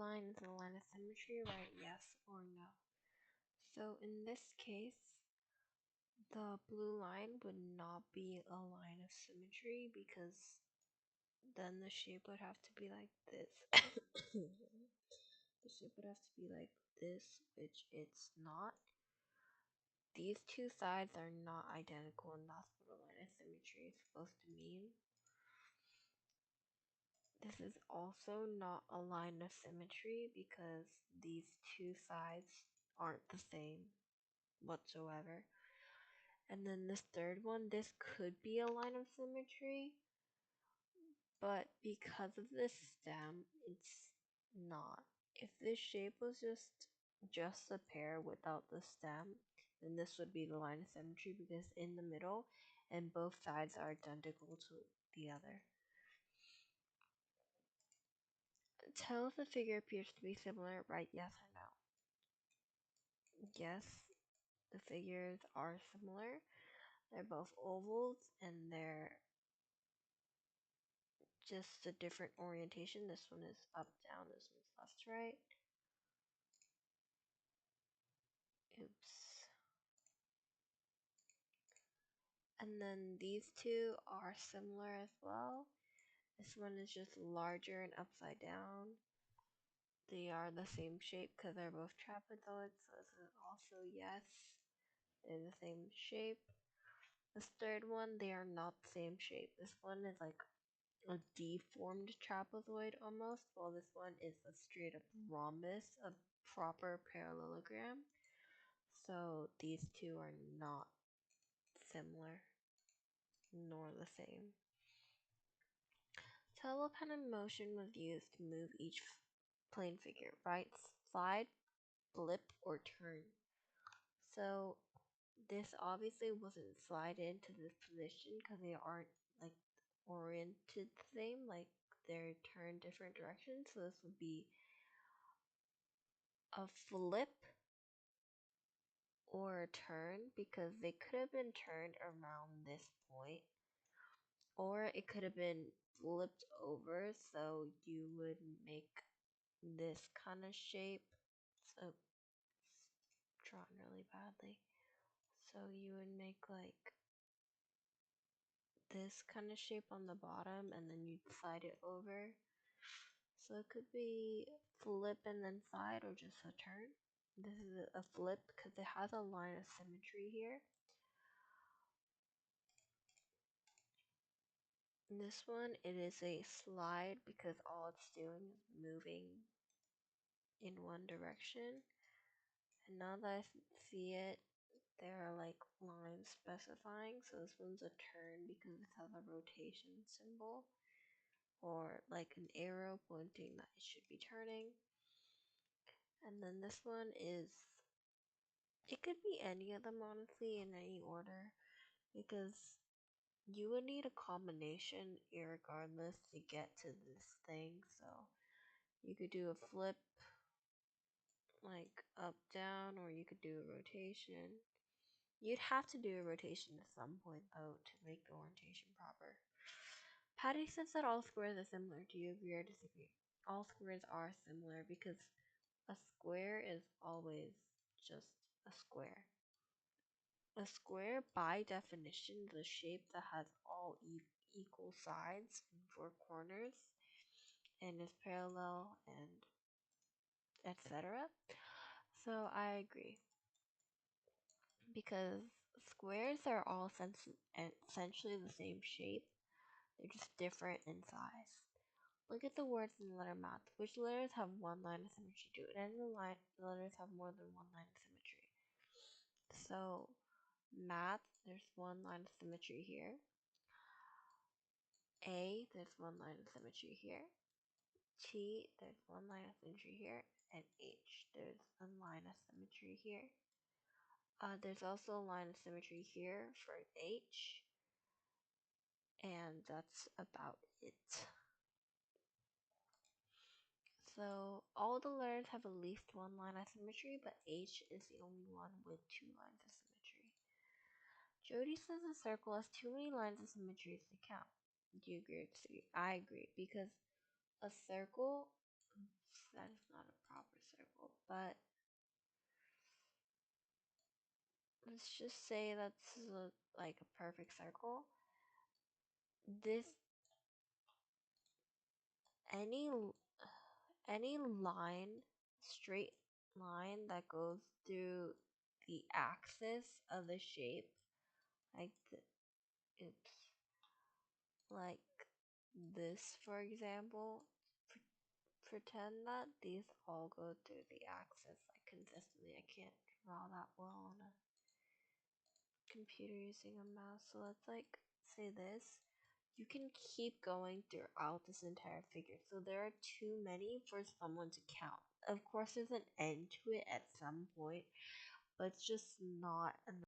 line is a line of symmetry, right? Yes or no? So in this case, the blue line would not be a line of symmetry because then the shape would have to be like this. The shape would have to be like this, which it's not. These two sides are not identical, and that's what a line of symmetry is supposed to mean. This is also not a line of symmetry because these two sides aren't the same whatsoever. And then this third one, this could be a line of symmetry, but because of this stem, it's not. If this shape was just a pear without the stem, then this would be the line of symmetry because in the middle and both sides are identical to the other. Tell if the figure appears to be similar, right? Yes or no? Yes, the figures are similar. They're both ovals and they're just a different orientation. This one is up, down, this one's left, right. Oops. And then these two are similar as well. This one is just larger and upside down. They are the same shape because they're both trapezoids, so this is also yes. They're the same shape. This third one, they are not the same shape. This one is like a deformed trapezoid almost, while this one is a straight up rhombus, a proper parallelogram. So these two are not similar nor the same. Tell what kind of motion was used to move each plane figure, right? Slide, flip, or turn. So this obviously wasn't slide into this position because they aren't like oriented the same, like they're turned different directions. So this would be a flip or a turn because they could have been turned around this point, or it could have been flipped over, so you would make this kind of shape. So drawn really badly. So you would make like this kind of shape on the bottom and then you'd slide it over. So it could be flip and then slide or just a turn. This is a flip because it has a line of symmetry here. This one, it is a slide because all it's doing is moving in one direction. And now that I see it, there are like lines specifying. So this one's a turn because it has a rotation symbol, or like an arrow pointing that it should be turning. And then this one is, it could be any of them honestly in any order because you would need a combination irregardless to get to this thing. So you could do a flip like up down, or you could do a rotation. You'd have to do a rotation at some point though to make the orientation proper. Patty says that all squares are similar. Do you agree or disagree? All squares are similar because a square is always just a square. A square, by definition, is a shape that has all equal sides and four corners and is parallel and etc. So I agree because squares are all essentially the same shape. They're just different in size. Look at the words in the letter math. Which letters have one line of symmetry? Do any of the letters have more than one line of symmetry? So math, there's one line of symmetry here. A, there's one line of symmetry here. T, there's one line of symmetry here. And H, there's a line of symmetry here. There's also a line of symmetry here for H. And that's about it. So all the letters have at least one line of symmetry, but H is the only one with two lines of symmetry. Jody says a circle has too many lines of symmetry to count. Do you agree or disagree? I agree because a circle, that is not let's just say that's like a perfect circle. This any any line, straight line that goes through the axis of the shape, like it's like this, for example. Pretend that these all go through the axis like consistently. I can't draw that well on a computer using a mouse, so let's like say this. You can keep going throughout this entire figure, so there are too many for someone to count. Of course there's an end to it at some point, but it's just not enough